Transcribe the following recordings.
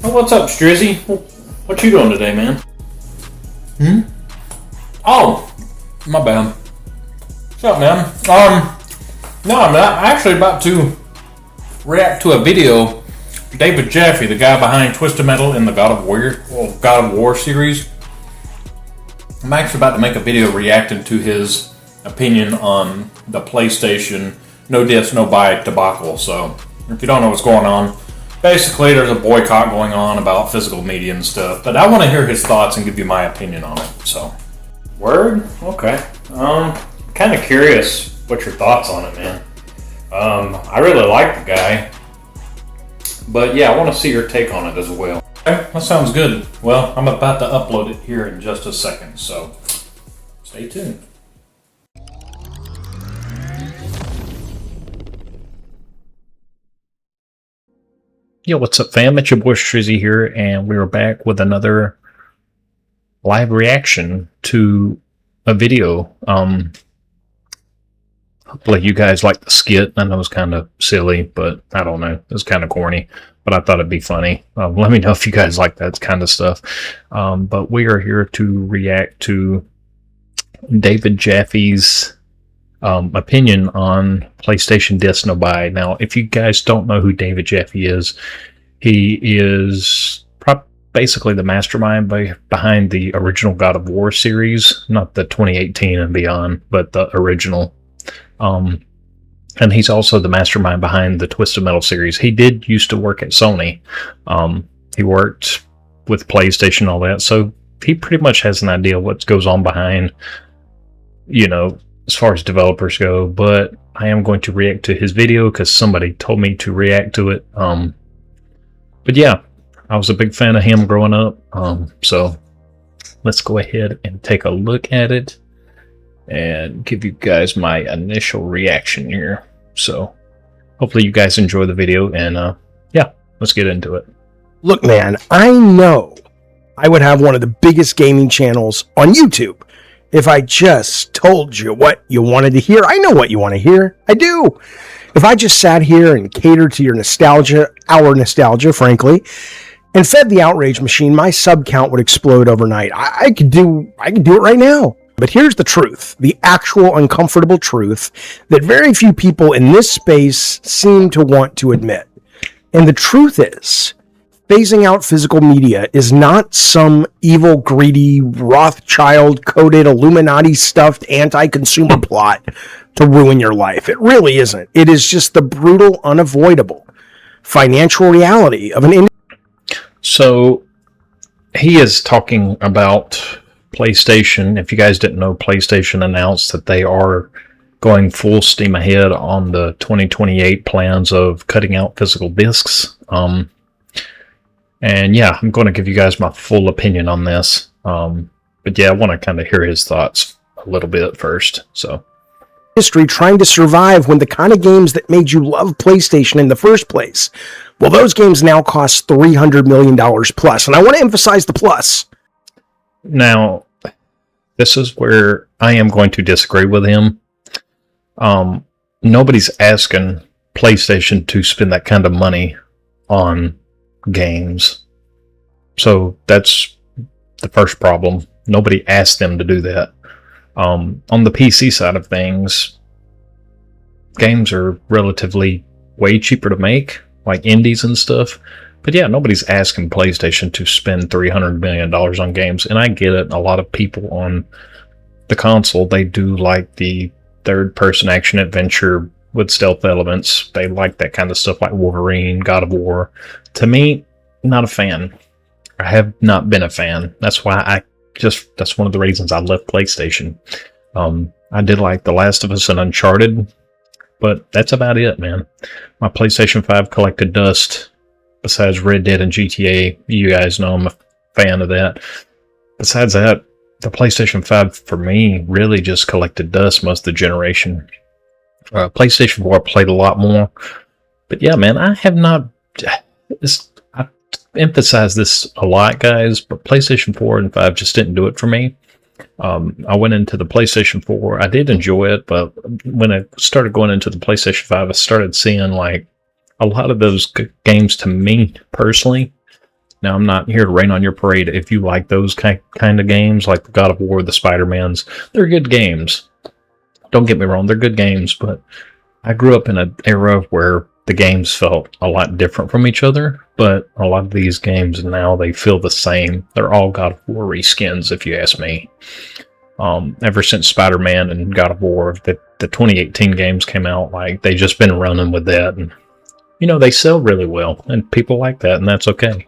Oh, what's up, Strizzy? What you doing today, man? Oh, my bad. What's up, man? No, I'm actually about to react to a video. David Jaffe, the guy behind Twisted Metal in the God of War series. I'm actually about to make a video reacting to his opinion on the PlayStation no diss, no buy debacle. So, if you don't know what's going on, basically there's a boycott going on about physical media and stuff. But I want to hear his thoughts and give you my opinion on it. So, word? Okay. Kind of curious what your thoughts on it, man. I really like the guy. But yeah, I want to see your take on it as well. Okay, that sounds good. Well, I'm about to upload it here in just a second, so stay tuned. Yo, what's up, fam? It's your boy G-Streezy here, and we're back with another live reaction to a video. Hopefully you guys like the skit. I know it's kind of silly, but I don't know. It's kind of corny, but I thought it'd be funny. Let me know if you guys like that kind of stuff. But we are here to react to David Jaffe's opinion on PlayStation Diss No Buy. Now, if you guys don't know who David Jaffe is, he is basically the mastermind behind the original God of War series, not the 2018 and beyond, but the original. And he's also the mastermind behind the Twisted Metal series. He did used to work at Sony. He worked with PlayStation, all that, so he pretty much has an idea what goes on behind, you know, as far as developers go. But I am going to react to his video because somebody told me to react to it. But yeah, I was a big fan of him growing up. So let's go ahead and take a look at it and give you guys my initial reaction here. So hopefully you guys enjoy the video, and yeah, let's get into it. Look, man, I know I would have one of the biggest gaming channels on YouTube if I just told you what you wanted to hear. I know what you want to hear. I do. If I just sat here and catered to your nostalgia, our nostalgia, frankly, and fed the outrage machine, my sub count would explode overnight. I could do it right now. But here's the truth, the actual uncomfortable truth that very few people in this space seem to want to admit. And the truth is, phasing out physical media is not some evil, greedy, Rothschild-coded, Illuminati-stuffed anti-consumer plot to ruin your life. It really isn't. It is just the brutal, unavoidable financial reality of an industry. So he is talking about PlayStation. If you guys didn't know, PlayStation announced that they are going full steam ahead on the 2028 plans of cutting out physical discs. And yeah, I'm going to give you guys my full opinion on this. But yeah, I want to kind of hear his thoughts a little bit first. So, history trying to survive when the kind of games that made you love PlayStation in the first place, well, those games now cost $300 million plus. And I want to emphasize the plus. Now, this is where I am going to disagree with him. Nobody's asking PlayStation to spend that kind of money on games. So that's the first problem. Nobody asked them to do that. On the PC side of things, games are relatively way cheaper to make, like indies and stuff. But yeah, nobody's asking PlayStation to spend $300 million on games. And I get it. A lot of people on the console, they do like the third-person action adventure with stealth elements. They like that kind of stuff like Wolverine, God of War. To me, not a fan. I have not been a fan. That's why that's one of the reasons I left PlayStation. I did like The Last of Us and Uncharted, but that's about it, man. My PlayStation 5 collected dust. Besides Red Dead and GTA, you guys know I'm a fan of that. Besides that, the PlayStation 5 for me really just collected dust most of the generation. PlayStation 4 I played a lot more. But yeah, man, I have not... I emphasize this a lot, guys, but PlayStation 4 and 5 just didn't do it for me. I went into the PlayStation 4. I did enjoy it, but when I started going into the PlayStation 5, I started seeing like a lot of those games, to me personally, Now, I'm not here to rain on your parade. If you like those kind of games, like the God of War, the Spider-Mans, they're good games. Don't get me wrong, they're good games, but I grew up in an era where the games felt a lot different from each other, but a lot of these games now, they feel the same. They're all God of War reskins, if you ask me. Ever since Spider-Man and God of War, the 2018 games came out, like, they just been running with that, and they sell really well, and people like that, and that's okay.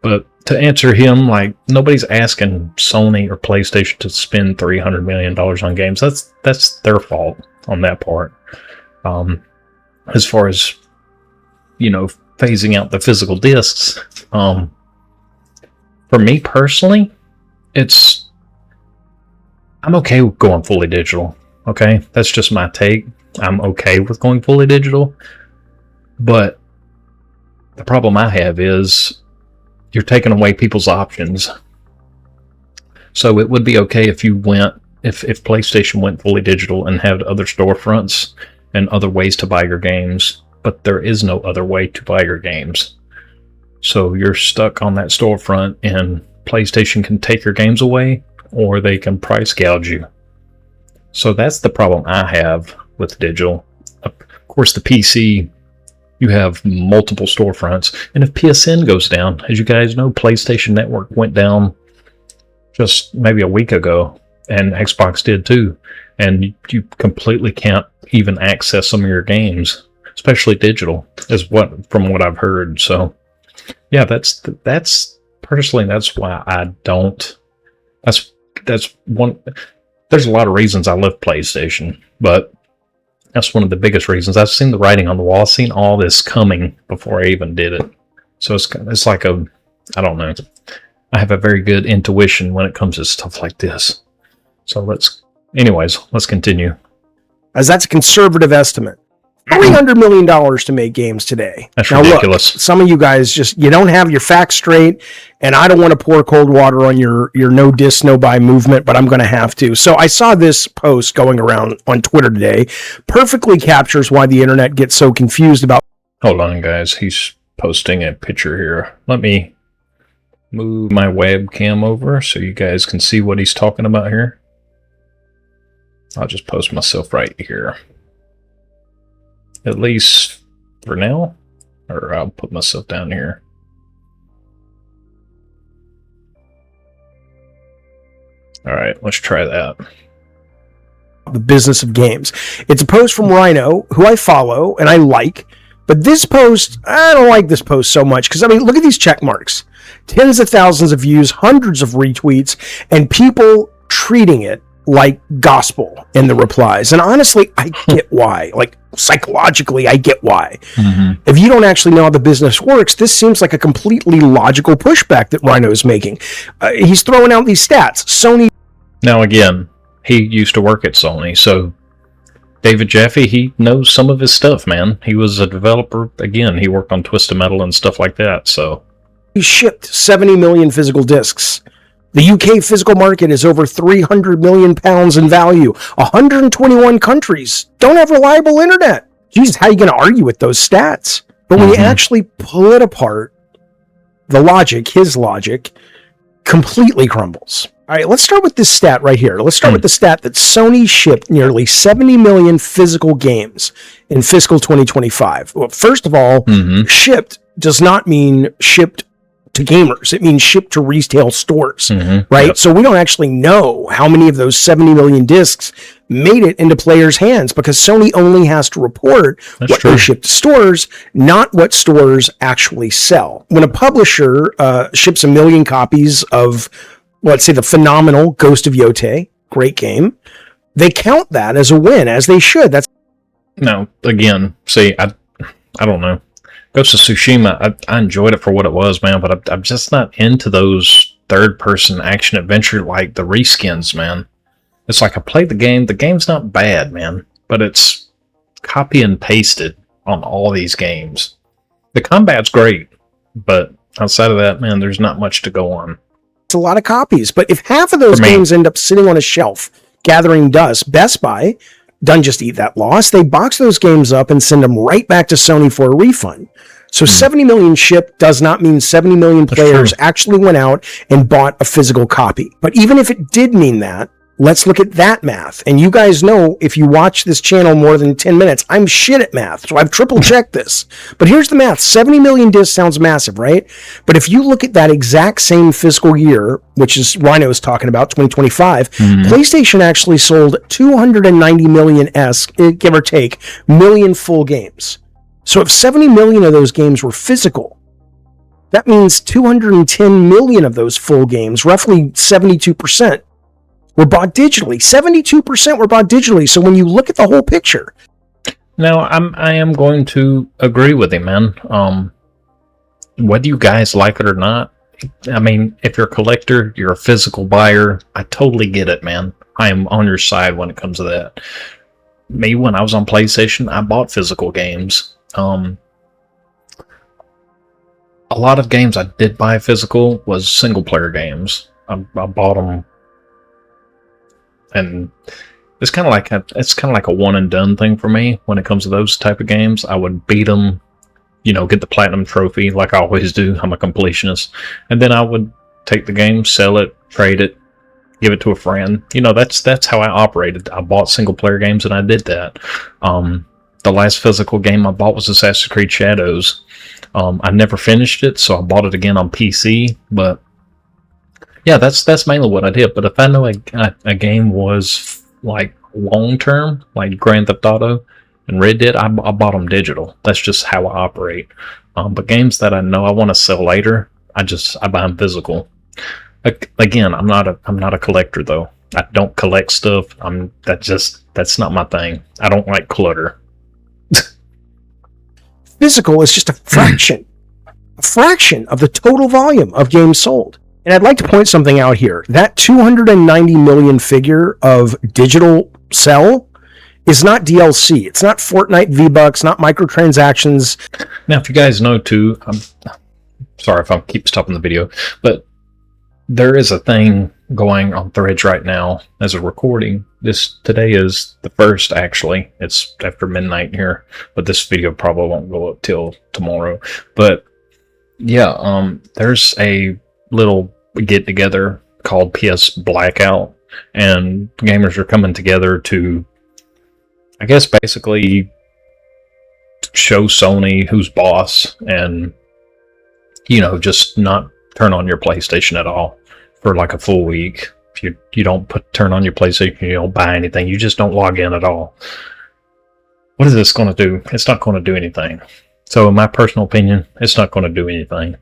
But to answer him, like, nobody's asking Sony or PlayStation to spend $300 million on games. That's their fault on that part. As far as, phasing out the physical discs, for me personally, I'm okay with going fully digital. Okay, that's just my take. I'm okay with going fully digital. But the problem I have is you're taking away people's options. So it would be okay if if PlayStation went fully digital and had other storefronts and other ways to buy your games, but there is no other way to buy your games. So you're stuck on that storefront, and PlayStation can take your games away, or they can price gouge you. So that's the problem I have with digital. Of course, the PC, you have multiple storefronts, and if PSN goes down, as you guys know, PlayStation Network went down just maybe a week ago, and Xbox did too, and you completely can't even access some of your games, especially digital, from what I've heard. So yeah, that's personally, that's why I don't. That's one. There's a lot of reasons I left PlayStation, but that's one of the biggest reasons. I've seen the writing on the wall. I've seen all this coming before I even did it. So it's like I don't know. I have a very good intuition when it comes to stuff like this. So let's continue. As that's a conservative estimate. $300 million to make games today. That's now, ridiculous. Look, some of you guys you don't have your facts straight, and I don't want to pour cold water on your no diss, no buy movement, but I'm going to have to. So I saw this post going around on Twitter today. Perfectly captures why the internet gets so confused about. Hold on, guys. He's posting a picture here. Let me move my webcam over so you guys can see what he's talking about here. I'll just post myself right here. At least for now, or I'll put myself down here. All right, let's try that. The business of games. It's a post from Rhino, who I follow and I like, but this post, I don't like this post so much because, look at these check marks. Tens of thousands of views, hundreds of retweets, and people treating it like gospel in the replies. And honestly, I get why. Like, psychologically, I get why. Mm-hmm. If you don't actually know how the business works, this seems like a completely logical pushback that Rhino is making. He's throwing out these stats. Sony. Now, again, he used to work at Sony, so David Jaffe, he knows some of his stuff, man. He was a developer. Again, he worked on Twisted Metal and stuff like that, so. He shipped 70 million physical discs. The UK physical market is over £300 million in value. 121 countries don't have reliable internet. Jesus, how are you going to argue with those stats? But when you actually pull it apart, his logic, completely crumbles. All right, let's start with this stat right here. Let's start with the stat that Sony shipped nearly 70 million physical games in fiscal 2025. Well, first of all, shipped does not mean shipped to gamers. It means shipped to retail stores, right? Yep. So we don't actually know how many of those 70 million discs made it into players' hands because Sony only has to report what they ship to stores, not what stores actually sell. When a publisher ships 1 million copies of, let's say, the phenomenal Ghost of Yotei, great game, they count that as a win, as they should. That's no, again, see, I don't know. Ghost of Tsushima, I enjoyed it for what it was, man, but I'm just not into those third-person action adventure like the reskins, man. It's like I played the game. The game's not bad, man, but it's copy and pasted on all these games. The combat's great, but outside of that, man, there's not much to go on. It's a lot of copies, but if half of those games end up sitting on a shelf gathering dust, Best Buy doesn't just eat that loss. They box those games up and send them right back to Sony for a refund. So 70 million shipped does not mean 70 million players actually went out and bought a physical copy. But even if it did mean that, let's look at that math. And you guys know, if you watch this channel more than 10 minutes, I'm shit at math. So I've triple checked this. But here's the math. 70 million discs sounds massive, right? But if you look at that exact same fiscal year, which is Rhino's talking about, 2025, PlayStation actually sold 290 million-esque, give or take, million full games. So if 70 million of those games were physical, that means 210 million of those full games, roughly 72%, were bought digitally. 72% were bought digitally. So when you look at the whole picture. Now, I am going to agree with him, man. Whether you guys like it or not, I mean, if you're a collector, you're a physical buyer, I totally get it, man. I am on your side when it comes to that. Me, when I was on PlayStation, I bought physical games. A lot of games I did buy physical was single player games. I bought them, and it's kind of like a one and done thing for me when it comes to those type of games. I would beat them, get the platinum trophy like I always do. I'm a completionist, and then I would take the game, sell it, trade it, give it to a friend. That's how I operated. I bought single player games, and I did that. The last physical game I bought was Assassin's Creed Shadows. I never finished it, so I bought it again on PC. But yeah, that's mainly what I did. But if I know a game was like long term, like Grand Theft Auto and Red Dead, I bought them digital. That's just how I operate. But games that I know I want to sell later, I buy them physical. Again, I'm not a collector though. I don't collect stuff. That's not my thing. I don't like clutter. Physical is just a fraction of the total volume of games sold. And I'd like to point something out here. That 290 million figure of digital sell is not DLC. It's not Fortnite V-Bucks, not microtransactions. Now, if you guys know too, I'm sorry if I keep stopping the video, but there is a thing going on Threads right now as a recording. Today is the 1st, actually. It's after midnight here, but this video probably won't go up till tomorrow. But yeah, there's a little get together called PS Blackout, and gamers are coming together to, I guess, basically show Sony who's boss, and just not turn on your PlayStation at all for like a full week. If you don't turn on your PlayStation, you don't buy anything, you just don't log in at all. What is this going to do? It's not going to do anything. So in my personal opinion, it's not going to do anything.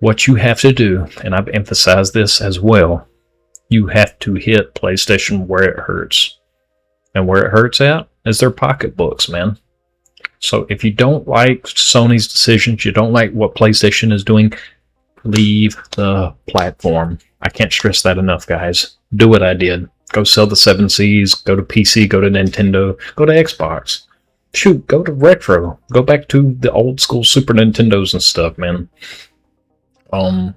What you have to do, and I've emphasized this as well, you have to hit PlayStation where it hurts. And where it hurts at is their pocketbooks, man. So if you don't like Sony's decisions, you don't like what PlayStation is doing, leave the platform. I can't stress that enough, guys. Do what I did. Go sell the 7 Cs, go to PC, go to Nintendo, go to Xbox. Shoot, go to retro. Go back to the old school Super Nintendos and stuff, man. I'm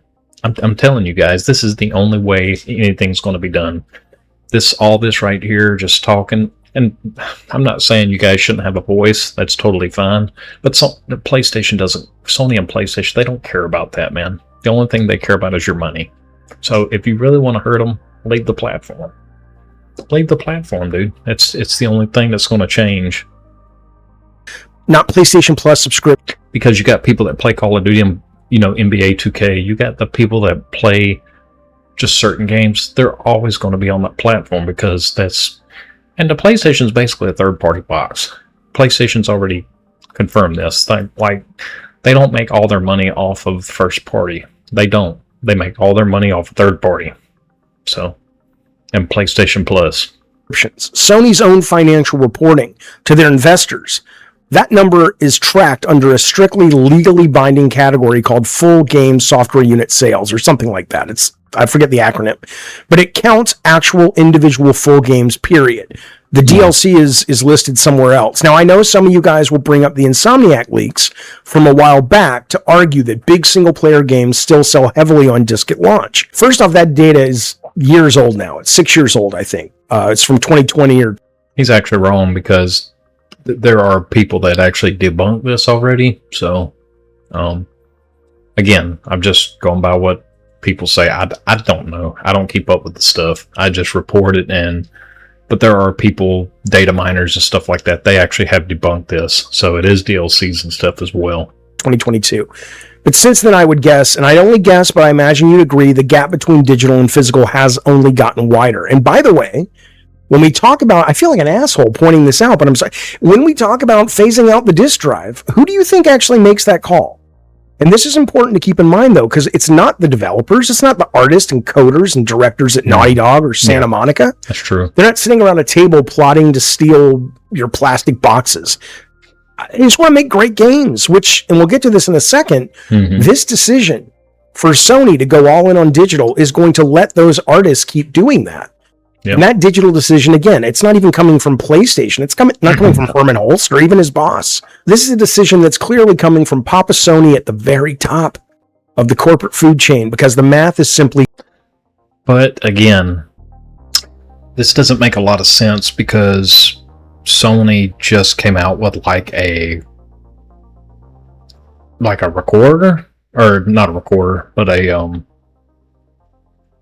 telling you guys, this is the only way anything's going to be done. All this right here, just talking, and I'm not saying you guys shouldn't have a voice. That's totally fine. But the PlayStation doesn't. Sony and PlayStation, they don't care about that, man. The only thing they care about is your money. So if you really want to hurt them, leave the platform. Leave the platform, dude. It's the only thing that's going to change. Not PlayStation Plus subscription. Because you got people that play Call of Duty and, NBA 2K. You got the people that play just certain games. They're always going to be on that platform because and the PlayStation is basically a third-party box. PlayStation's already confirmed this. Like, they don't make all their money off of first party. They don't. They make all their money off of third party. So, and PlayStation Plus. Sony's own financial reporting to their investors, that number is tracked under a strictly legally binding category called full game software unit sales or something like that. I forget the acronym, but it counts actual individual full games, period. The DLC is listed somewhere else. Now, I know some of you guys will bring up the Insomniac leaks from a while back to argue that big single-player games still sell heavily on disc at launch. First off, that data is years old now. It's 6 years old, I think. It's from 2020 or... He's actually wrong because there are people that actually debunk this already. So, again, I'm just going by what people say. I don't know. I don't keep up with the stuff. I just report it. But there are people, data miners and stuff like that. They actually have debunked this. So it is DLCs and stuff as well. 2022. But since then, I would guess, and I only guess, but I imagine you'd agree, the gap between digital and physical has only gotten wider. And by the way, when we talk about, I feel like an asshole pointing this out, but I'm sorry. When we talk about phasing out the disk drive, who do you think actually makes that call? And this is important to keep in mind, though, because it's not the developers, it's not the artists and coders and directors at Naughty Dog or Santa Monica. That's true. They're not sitting around a table plotting to steal your plastic boxes. I just want to make great games, which, and we'll get to this in a second, this decision for Sony to go all in on digital is going to let those artists keep doing that. Yep. And that digital decision, again, it's not even coming from PlayStation. It's not coming from Herman Holst or even his boss. This is a decision that's clearly coming from Papa Sony at the very top of the corporate food chain, because the math is simply... But again, this doesn't make a lot of sense because Sony just came out with like a recorder, or not a recorder, but a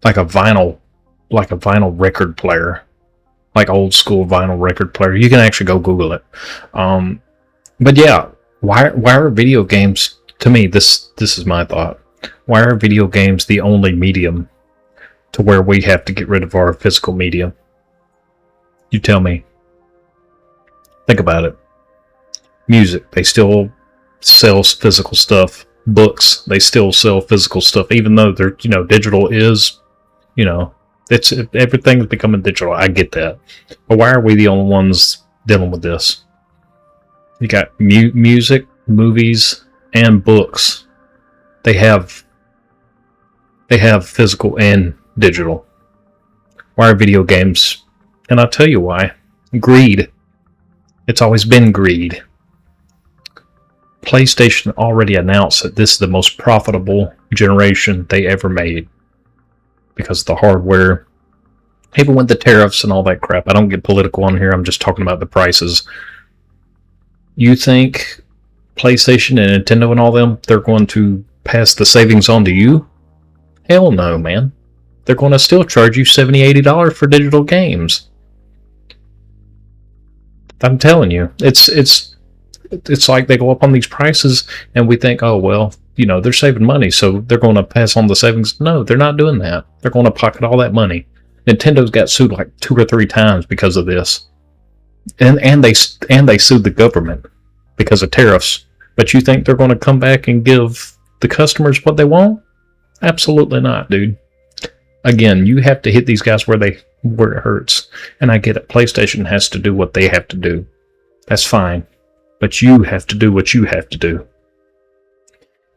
vinyl record player, like old school vinyl record player. You can actually go Google it. But yeah, why are video games, to me, this is my thought, why are video games the only medium to where we have to get rid of our physical media? You tell me. Think about it. Music, they still sell physical stuff. Books, they still sell physical stuff, even though they're, digital is, it's everything's becoming digital. I get that, but why are we the only ones dealing with this? You got music, movies, and books. They have physical and digital. Why are video games? And I'll tell you why. Greed. It's always been greed. PlayStation already announced that this is the most profitable generation they ever made, because of the hardware, even with the tariffs and all that crap. I don't get political on here. I'm just talking about the prices. You think PlayStation and Nintendo and all them, they're going to pass the savings on to you? Hell no, man. They're going to still charge you $70, $80 for digital games. I'm telling you, it's like they go up on these prices and we think, oh, well, they're saving money, so they're going to pass on the savings. No, they're not doing that. They're going to pocket all that money. Nintendo's got sued like 2 or 3 times because of this. And they sued the government because of tariffs. But you think they're going to come back and give the customers what they want? Absolutely not, dude. Again, you have to hit these guys where it hurts. And I get it. PlayStation has to do what they have to do. That's fine. But you have to do what you have to do.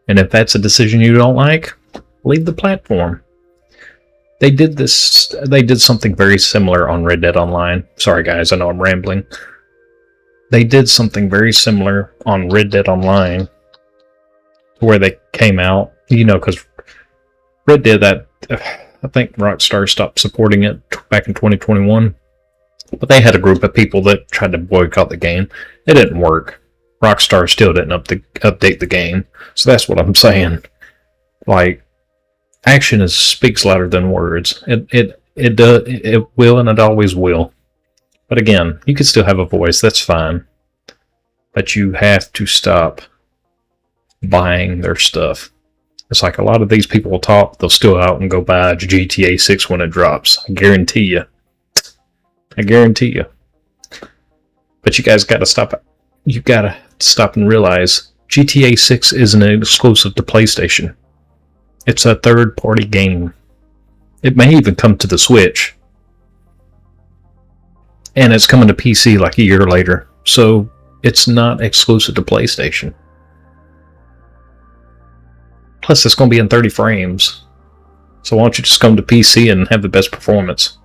And if that's a decision you don't like, leave the platform. They did something very similar on Red Dead Online. Sorry guys, I know I'm rambling. They did something very similar on Red Dead Online, where they came out, because Red Dead, I think Rockstar stopped supporting it back in 2021. But they had a group of people that tried to boycott the game. It didn't work. Rockstar still didn't update the game. So that's what I'm saying. Like, action speaks louder than words. It will, and it always will. But again, you can still have a voice. That's fine. But you have to stop buying their stuff. It's like a lot of these people will talk. They'll still out and go buy GTA 6 when it drops. I guarantee you. But you guys got to stop. You got to stop and realize GTA 6 isn't an exclusive to PlayStation. It's a third-party game. It may even come to the Switch. And it's coming to PC like a year later. So it's not exclusive to PlayStation. Plus, it's going to be in 30 frames. So why don't you just come to PC and have the best performance?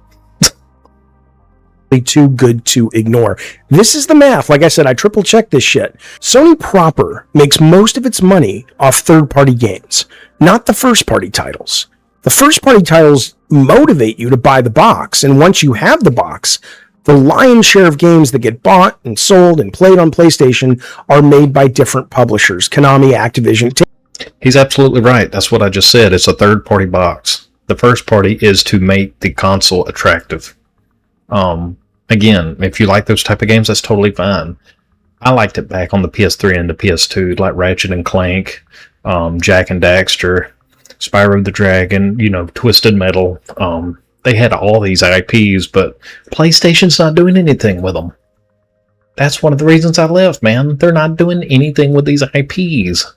Too good to ignore. This is the math. Like I said, I triple checked this shit. Sony proper makes most of its money off third-party games, not the first-party titles. The first-party titles motivate you to buy the box, and once you have the box, The lion's share of games that get bought and sold and played on PlayStation are made by different publishers. Konami, Activision. He's absolutely right. That's what I just said. It's a third-party box. The first party is to make the console attractive. Again, if you like those type of games, that's totally fine. I liked it back on the PS3 and the PS2, like Ratchet and Clank, Jak and Daxter, Spyro the Dragon, Twisted Metal. They had all these IPs, but PlayStation's not doing anything with them. That's one of the reasons I left, man. They're not doing anything with these IPs.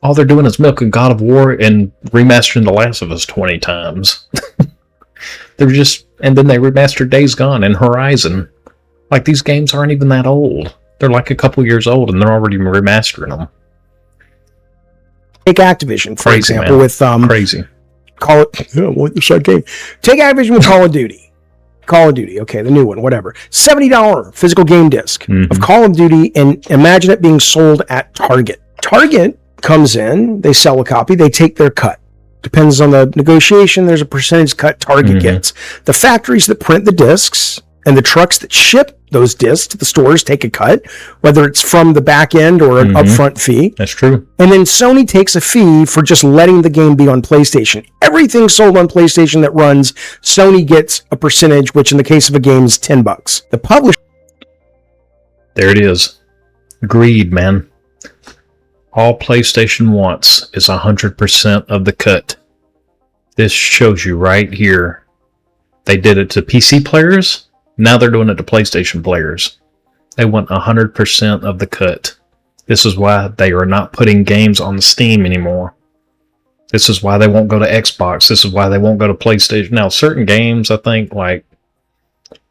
All they're doing is milking God of War and remastering The Last of Us 20 times. And then they remastered Days Gone and Horizon. Like, these games aren't even that old. They're like a couple years old, and they're already remastering them. Take Activision, for example, man. with Crazy. What's that game? Take Activision with Call of Duty. Call of Duty, okay, the new one, whatever. $70 physical game disc of Call of Duty, and imagine it being sold at Target. Target comes in, they sell a copy, they take their cut. Depends on the negotiation, there's a percentage cut Target gets. The factories that print the discs and the trucks that ship those discs to the stores take a cut, whether it's from the back end or an upfront fee. That's true. And then Sony takes a fee for just letting the game be on PlayStation. Everything sold on PlayStation that runs, Sony gets a percentage, which in the case of a game is $10. The publisher... There it is. Greed, man. All PlayStation wants is 100% of the cut. This shows you right here. They did it to PC players. Now they're doing it to PlayStation players. They want 100% of the cut. This is why they are not putting games on Steam anymore. This is why they won't go to Xbox. This is why they won't go to PlayStation. Now, certain games, I think, like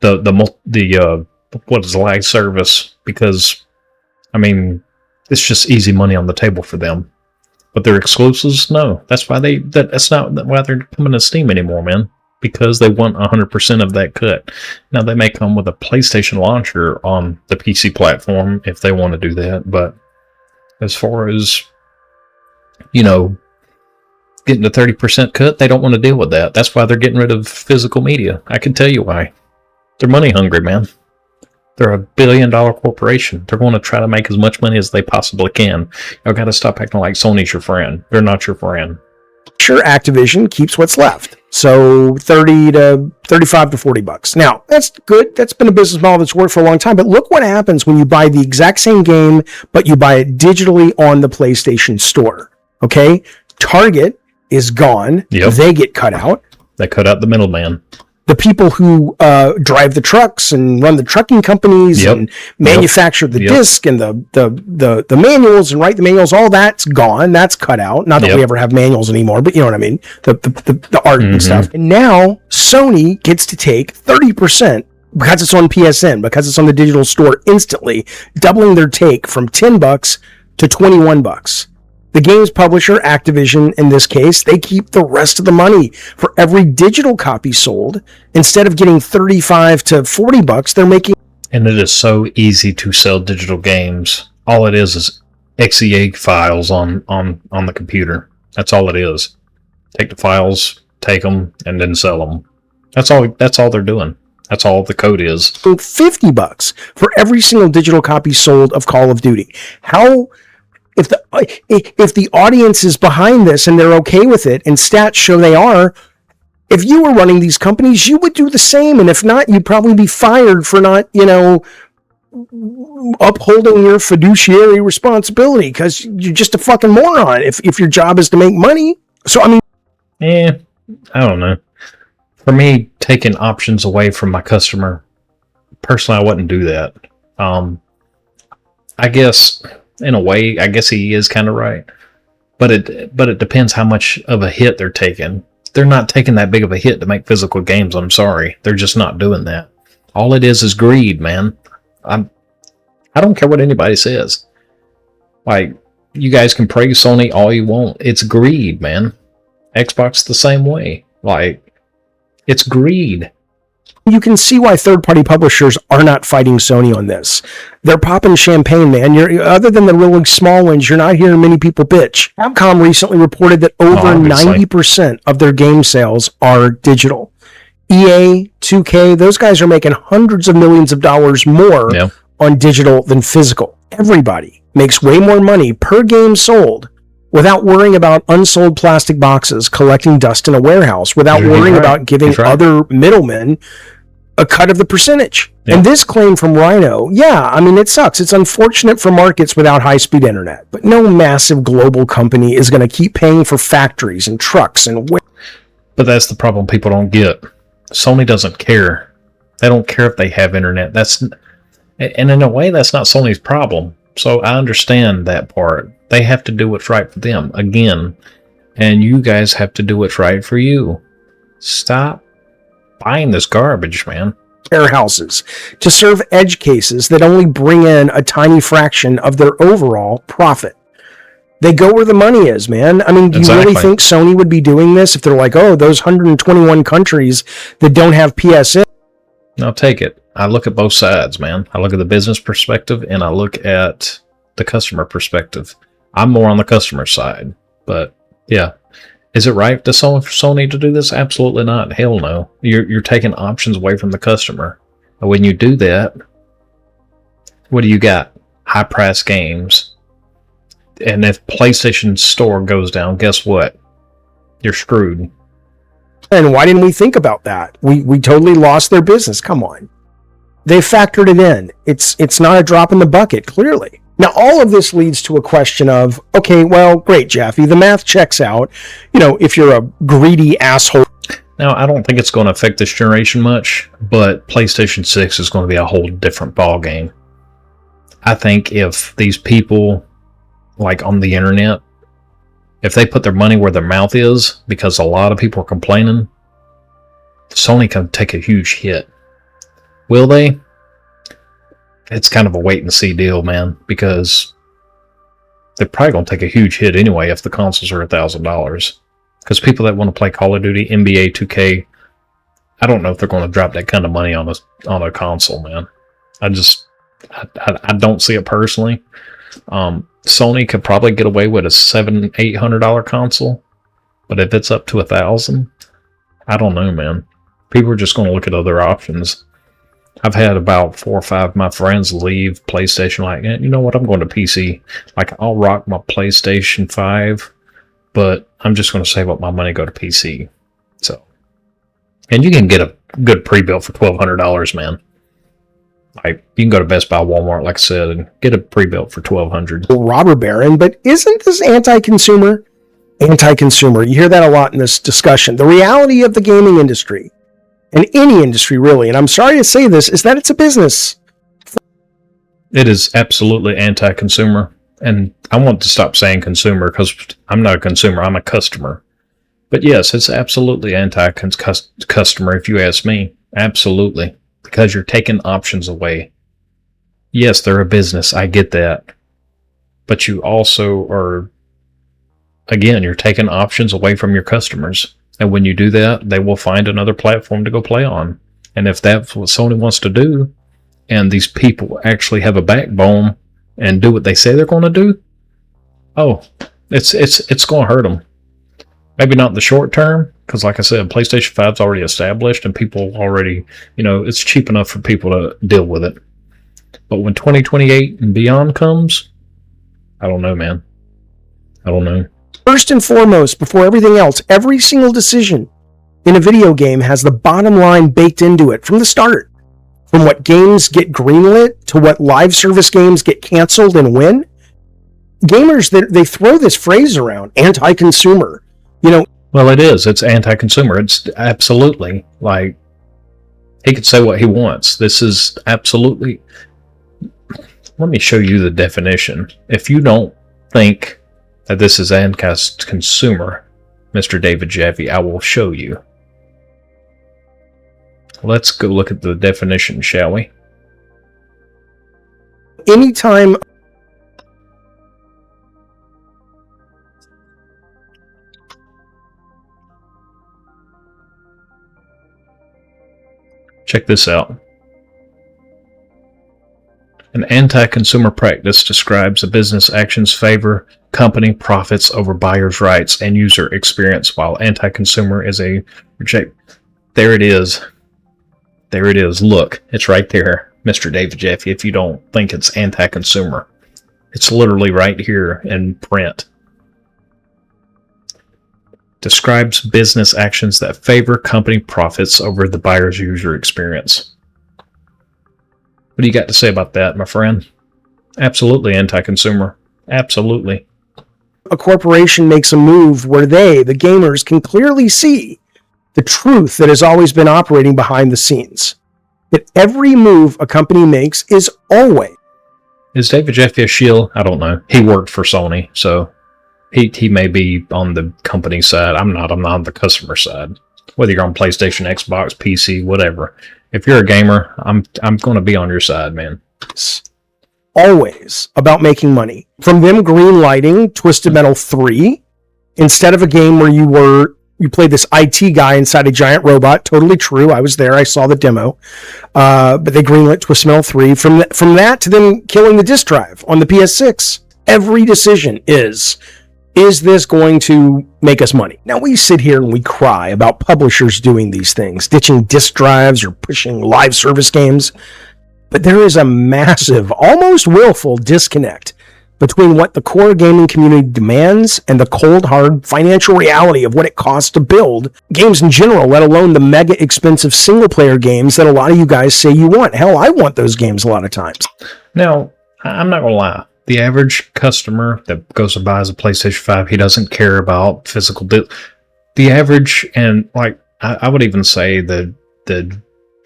what is the live service? Because, I mean, it's just easy money on the table for them. But their exclusives, no. That's why that's not why they're coming to Steam anymore, man. Because they want 100% of that cut. Now, they may come with a PlayStation launcher on the PC platform if they want to do that. But as far as, getting the 30% cut, they don't want to deal with that. That's why they're getting rid of physical media. I can tell you why. They're money hungry, man. They're $1 billion corporation. They're going to try to make as much money as they possibly can. Y'all got to stop acting like Sony's your friend. They're not your friend. Sure, Activision keeps what's left. So 30 to 35 to $40. Now, that's good. That's been a business model that's worked for a long time. But look what happens when you buy the exact same game, but you buy it digitally on the PlayStation Store. Okay? Target is gone. Yep. They get cut out. They cut out the middleman. The people who drive the trucks and run the trucking companies and manufacture the disc and the manuals and write the manuals, all that's gone. That's cut out. Not that we ever have manuals anymore, but you know what I mean? The art and stuff. And now Sony gets to take 30% because it's on PSN, because it's on the digital store instantly, doubling their take from $10 to $21. The game's publisher, Activision, in this case, they keep the rest of the money. For every digital copy sold, instead of getting $35 to $40, they're making... And it is so easy to sell digital games. All it is XEA files on the computer. That's all it is. Take the files, take them, and then sell them. That's all they're doing. That's all the code is. $50 for every single digital copy sold of Call of Duty. How... If the audience is behind this and they're okay with it, and stats show they are, if you were running these companies, you would do the same. And if not, you'd probably be fired for not, upholding your fiduciary responsibility because you're just a fucking moron if your job is to make money. So, I mean... I don't know. For me, taking options away from my customer, personally, I wouldn't do that. I guess... In a way, I guess he is kind of right. But it depends how much of a hit they're taking. They're not taking that big of a hit to make physical games, I'm sorry. They're just not doing that. All it is greed, man. I don't care what anybody says. Like, you guys can praise Sony all you want. It's greed, man. Xbox the same way. Like, it's greed. You can see why third-party publishers are not fighting Sony on this. They're popping champagne, man. Other than the really small ones, you're not hearing many people bitch. Capcom recently reported that over 90% of their game sales are digital. EA, 2K, those guys are making hundreds of millions of dollars more on digital than physical. Everybody makes way more money per game sold without worrying about unsold plastic boxes collecting dust in a warehouse, without worrying about giving other middlemen a cut of the percentage. And this claim from Rhino, I mean, it sucks. It's unfortunate for markets without high-speed internet, but no massive global company is going to keep paying for factories and trucks and... But that's the problem people don't get. Sony doesn't care. They don't care if they have internet. And in a way, that's not Sony's problem. So I understand that part. They have to do what's right for them, again. And you guys have to do what's right for you. Stop buying this garbage, man. Warehouses to serve edge cases that only bring in a tiny fraction of their overall profit. They go where the money is, man. I mean, do you really think Sony would be doing this if they're like, oh, those 121 countries that don't have PSN? I'll take it. I look at both sides, man. I look at the business perspective and I look at the customer perspective. I'm more on the customer side, but yeah. Is it right for Sony to do this? Absolutely not. Hell no. You're taking options away from the customer. And when you do that, what do you got? High price games. And if PlayStation Store goes down, guess what? You're screwed. And why didn't we think about that? We totally lost their business. Come on. They factored it in. It's not a drop in the bucket, clearly. Now, all of this leads to a question of, okay, well, great, Jaffe, the math checks out. You know, if you're a greedy asshole. Now, I don't think it's going to affect this generation much, but PlayStation 6 is going to be a whole different ballgame. I think if these people, like on the internet, if they put their money where their mouth is, because a lot of people are complaining, Sony can take a huge hit. Will they? It's kind of a wait and see deal, man, because they're probably going to take a huge hit anyway if the consoles are $1,000. Because people that want to play Call of Duty, NBA 2K, I don't know if they're going to drop that kind of money on a console, man. I don't see it personally. Sony could probably get away with a $700-800 console, but if it's up to $1,000, I don't know, man. People are just going to look at other options. I've had about 4 or 5 of my friends leave PlayStation like, you know what, I'm going to PC. Like, I'll rock my PlayStation 5, but I'm just going to save up my money and go to PC. So, and you can get a good pre-built for $1,200, man. Like, you can go to Best Buy, Walmart, like I said, and get a pre-built for $1,200. Robber baron, but isn't this anti-consumer? Anti-consumer. You hear that a lot in this discussion. The reality of the gaming industry, and any industry really, and I'm sorry to say this, is that it's a business. It is absolutely anti-consumer. And I want to stop saying consumer because I'm not a consumer, I'm a customer. But yes, it's absolutely anti-customer if you ask me. Absolutely. Because you're taking options away. Yes, they're a business, I get that. But you also are, again, you're taking options away from your customers. And when you do that, they will find another platform to go play on. And if that's what Sony wants to do, and these people actually have a backbone and do what they say they're going to do, it's going to hurt them. Maybe not in the short term, because like I said, PlayStation 5's already established and people already, it's cheap enough for people to deal with it. But when 2028 and beyond comes, I don't know, man. I don't know. First and foremost, before everything else, every single decision in a video game has the bottom line baked into it from the start. From what games get greenlit to what live service games get canceled and when. Gamers, they throw this phrase around, anti-consumer. Well, it is. It's anti-consumer. It's absolutely, like, he could say what he wants. This is absolutely... Let me show you the definition. If you don't think that this is anti-consumer, Mr. David Jaffe, I will show you. Let's go look at the definition, shall we? Anytime... Check this out. An anti-consumer practice describes a business actions favor company profits over buyers' rights and user experience, while anti-consumer is a reject. There it is. There it is. Look, it's right there, Mr. David Jaffe, if you don't think it's anti-consumer. It's literally right here in print. Describes business actions that favor company profits over the buyer's user experience. What do you got to say about that, my friend? Absolutely anti-consumer. Absolutely. A corporation makes a move where they, the gamers, can clearly see the truth that has always been operating behind the scenes. That every move a company makes is always. Is David Jaffe a shield? I don't know. He worked for Sony, so he may be on the company side. I'm not on the customer side. Whether you're on PlayStation, Xbox, PC, whatever. If you're a gamer, I'm going to be on your side, man. Always about making money. From them greenlighting Twisted Metal 3, instead of a game where you played this IT guy inside a giant robot. Totally true. I was there. I saw the demo. But they greenlit Twisted Metal 3. From that to them killing the disk drive on the PS6. Every decision is this going to make us money? Now, we sit here and we cry about publishers doing these things, ditching disk drives or pushing live service games. But there is a massive, almost willful disconnect between what the core gaming community demands and the cold, hard financial reality of what it costs to build games in general, let alone the mega expensive single-player games that a lot of you guys say you want. Hell, I want those games a lot of times. Now, I'm not going to lie. The average customer that goes and buys a PlayStation 5, he doesn't care about physical. The average, and like I would even say the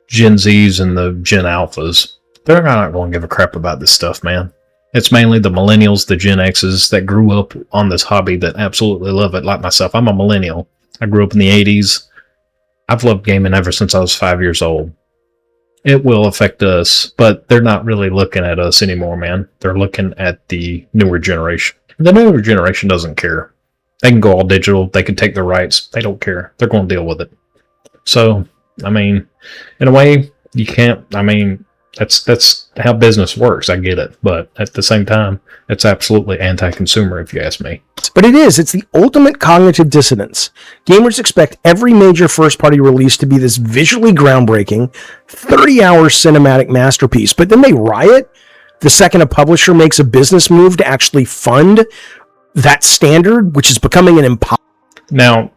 Gen Zs and the Gen Alphas, they're not going to give a crap about this stuff, man. It's mainly the millennials, the Gen Xs that grew up on this hobby that absolutely love it. Like myself, I'm a millennial. I grew up in the 80s. I've loved gaming ever since I was 5 years old. It will affect us, but they're not really looking at us anymore, man. They're looking at the newer generation. The newer generation doesn't care. They can go all digital. They can take their rights. They don't care. They're going to deal with it. So, I mean, in a way, you can't, I mean, that's how business works. I get it. But at the same time, it's absolutely anti-consumer, if you ask me. But it's the ultimate cognitive dissonance. Gamers expect every major first-party release to be this visually groundbreaking, 30-hour cinematic masterpiece, but then they riot the second a publisher makes a business move to actually fund that standard, which is becoming an impossible. Now,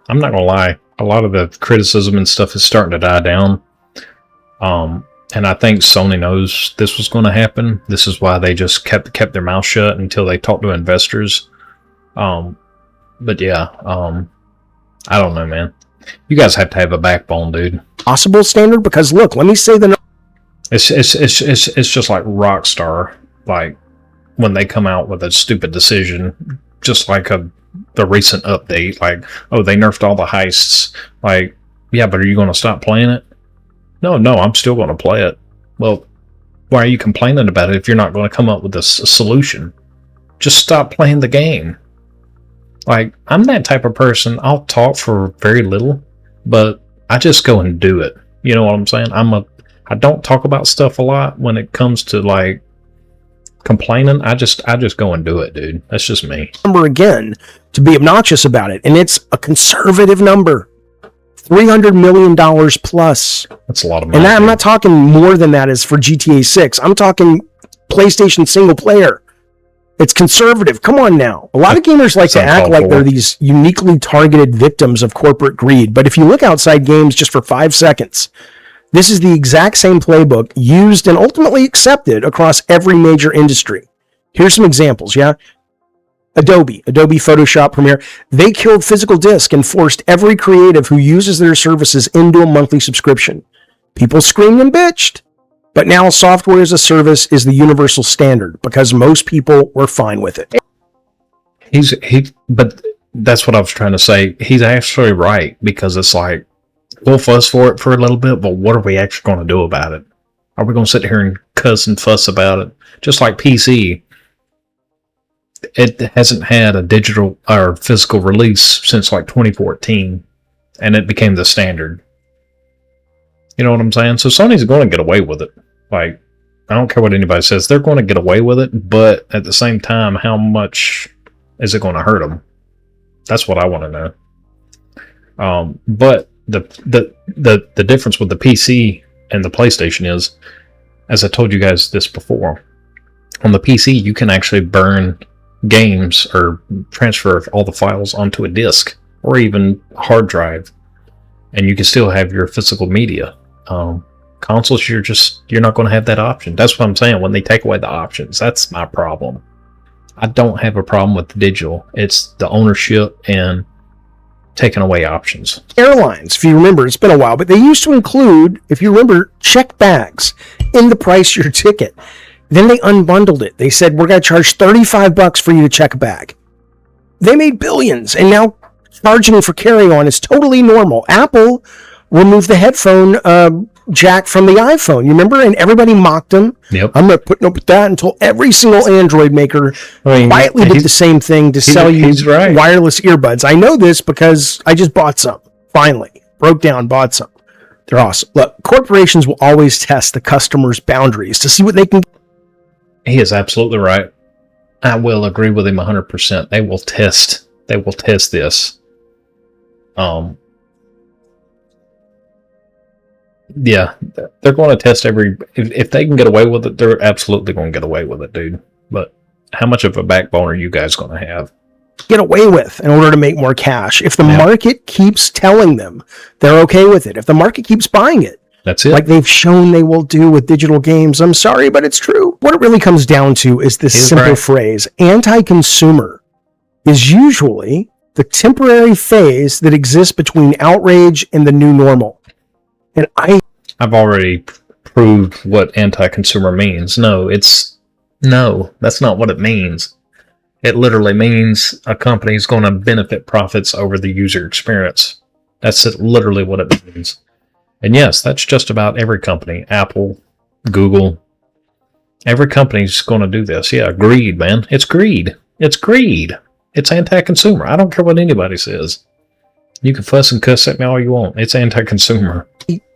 I'm not going to lie. A lot of the criticism and stuff is starting to die down. And I think Sony knows this was going to happen. This is why they just kept their mouth shut until they talked to investors. But yeah, I don't know, man. You guys have to have a backbone, dude. Possible standard, because look, let me say the. It's just like Rockstar, like when they come out with a stupid decision, just like the recent update, like, oh, they nerfed all the heists. Like, yeah, but are you going to stop playing it? No, I'm still going to play it. Well, why are you complaining about it if you're not going to come up with a solution? Just stop playing the game. Like, I'm that type of person. I'll talk for very little, but I just go and do it. You know what I'm saying? I don't talk about stuff a lot when it comes to like complaining. I just go and do it, dude. That's just me. Number again to be obnoxious about it, and it's a conservative number. $300 million plus. That's a lot of money. And I'm not talking more than that is for GTA 6. I'm talking PlayStation single player. It's conservative. Come on now. A lot of gamers like to act like they're these uniquely targeted victims of corporate greed. But if you look outside games just for 5 seconds, this is the exact same playbook used and ultimately accepted across every major industry. Here's some examples, yeah? Adobe Photoshop Premiere, they killed physical disc and forced every creative who uses their services into a monthly subscription. People screamed and bitched, but now software as a service is the universal standard because most people were fine with it. But that's what I was trying to say. He's actually right, because it's like, we'll fuss for it for a little bit, but what are we actually going to do about it? Are we going to sit here and cuss and fuss about it? Just like PC. It hasn't had a digital or physical release since like 2014, and it became the standard. You know what I'm saying? So Sony's going to get away with it. Like, I don't care what anybody says. They're going to get away with it, but at the same time, how much is it going to hurt them? That's what I want to know. But the difference with the PC and the PlayStation is, as I told you guys this before, on the PC you can actually burn games or transfer all the files onto a disk or even a hard drive, and you can still have your physical media. Consoles, you're not going to have that option. That's what I'm saying. When they take away the options, that's my problem. I don't have a problem with the digital. It's the ownership and taking away options. Airlines, if you remember, it's been a while, but they used to include, if you remember, check bags in the price of your ticket. Then they unbundled it. They said, we're going to charge $35 for you to check a bag. They made billions, and now charging for carry-on is totally normal. Apple removed the headphone jack from the iPhone, you remember? And everybody mocked them. Yep. I'm not putting up with that until every single Android maker quietly did the same thing to sell you wireless earbuds. I know this because I just bought some. Finally. Broke down, bought some. They're awesome. Look, corporations will always test the customer's boundaries to see what they can. He is absolutely right. I will agree with him 100%. They will test this. Yeah, they're going to test if they can get away with it, they're absolutely going to get away with it, dude. But how much of a backbone are you guys going to have? Get away with in order to make more cash. If the market keeps telling them they're okay with it, if the market keeps buying it, that's it. Like they've shown they will do with digital games. I'm sorry, but it's true. What it really comes down to is this simple phrase. Anti-consumer is usually the temporary phase that exists between outrage and the new normal. And I've already proved what anti-consumer means. No, that's not what it means. It literally means a company's going to benefit profits over the user experience. That's literally what it means. And yes, that's just about every company. Apple, Google. Every company's going to do this. Yeah, greed, man. It's greed. It's greed. It's anti-consumer. I don't care what anybody says. You can fuss and cuss at me all you want. It's anti-consumer.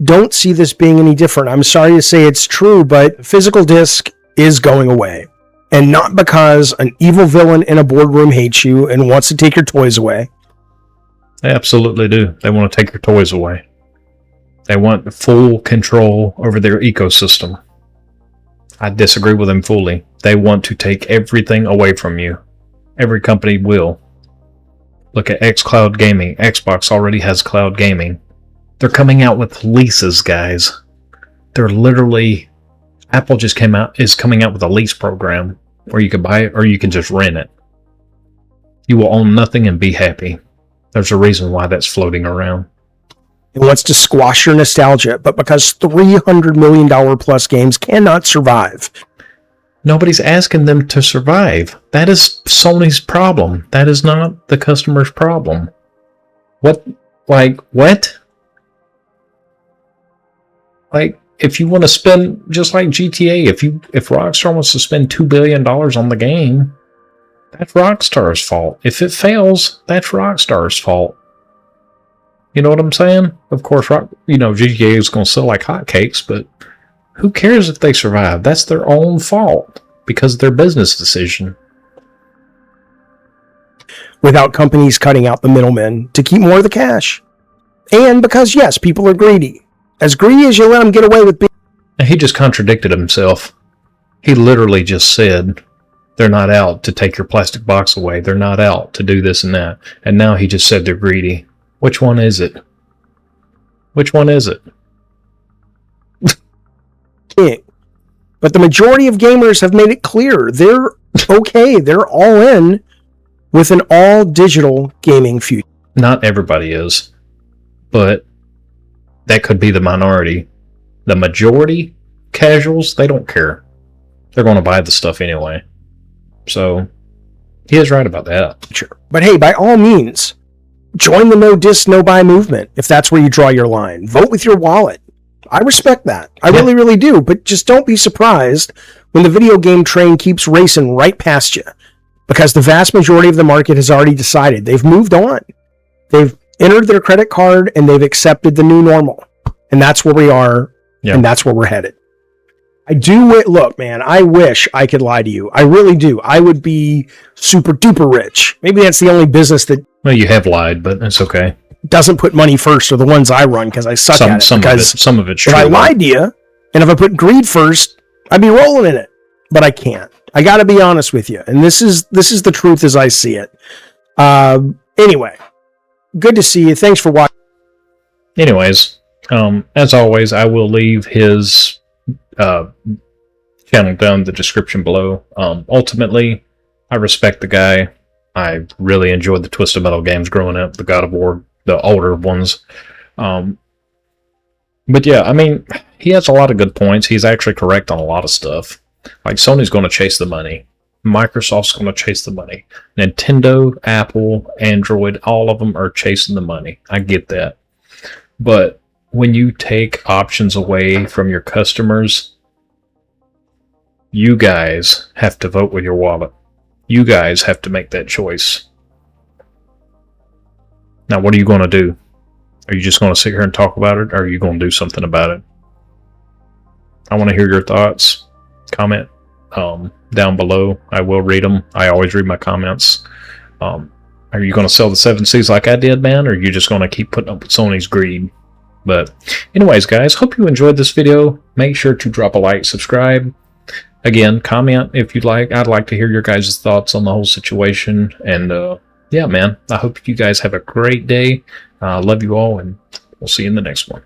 Don't see this being any different. I'm sorry to say it's true, but physical disc is going away. And not because an evil villain in a boardroom hates you and wants to take your toys away. They absolutely do. They want to take your toys away. They want full control over their ecosystem. I disagree with them fully. They want to take everything away from you. Every company will. Look at xCloud Gaming. Xbox already has cloud gaming. They're coming out with leases, guys. They're literally... Apple is coming out with a lease program where you can buy it or you can just rent it. You will own nothing and be happy. There's a reason why that's floating around. It wants to squash your nostalgia, but because $300 million plus games cannot survive. Nobody's asking them to survive. That is Sony's problem. That is not the customer's problem. What? Like, if you want to spend, just like GTA, if Rockstar wants to spend $2 billion on the game, that's Rockstar's fault. If it fails, that's Rockstar's fault. You know what I'm saying? Of course, GTA is going to sell like hotcakes, but who cares if they survive? That's their own fault because of their business decision. Without companies cutting out the middlemen to keep more of the cash. And because, yes, people are greedy. As greedy as you let them get away with being. He just contradicted himself. He literally just said, they're not out to take your plastic box away. They're not out to do this and that. And now he just said they're greedy. Which one is it? Which one is it? King. But the majority of gamers have made it clear they're okay. They're all in with an all-digital gaming future. Not everybody is. But that could be the minority. The majority, casuals, they don't care. They're going to buy the stuff anyway. So, he is right about that. Sure. But hey, by all means, join the no disc, no buy movement if that's where you draw your line. Vote with your wallet. I respect that. I really, really do. But just don't be surprised when the video game train keeps racing right past you. Because the vast majority of the market has already decided. They've moved on. They've entered their credit card and they've accepted the new normal. And that's where we are. Yep. And that's where we're headed. Look, man, I wish I could lie to you. I really do. I would be super duper rich. Maybe that's the only business that... Well, you have lied, but that's okay. doesn't put money first are the ones I run because I suck at it. Some of it's true. If I lied to you, and if I put greed first, I'd be rolling in it. But I can't. I got to be honest with you, and this is the truth as I see it. Anyway, good to see you. Thanks for watching. Anyways, as always, I will leave his channel down in the description below. Ultimately, I respect the guy. I really enjoyed the Twisted Metal games growing up, the God of War, the older ones. But yeah, I mean, he has a lot of good points. He's actually correct on a lot of stuff. Like, Sony's going to chase the money. Microsoft's going to chase the money. Nintendo, Apple, Android, all of them are chasing the money. I get that. But when you take options away from your customers, you guys have to vote with your wallet. You guys have to make that choice. Now, what are you going to do? Are you just going to sit here and talk about it, or are you going to do something about it? I want to hear your thoughts. Comment down below. I will read them. I always read my comments. Are you going to sell the 7 Seas like I did, man, or are you just going to keep putting up with Sony's greed? But anyways, guys, hope you enjoyed this video. Make sure to drop a like, subscribe. Again, comment if you'd like. I'd like to hear your guys' thoughts on the whole situation. And yeah, man, I hope you guys have a great day. Love you all, and we'll see you in the next one.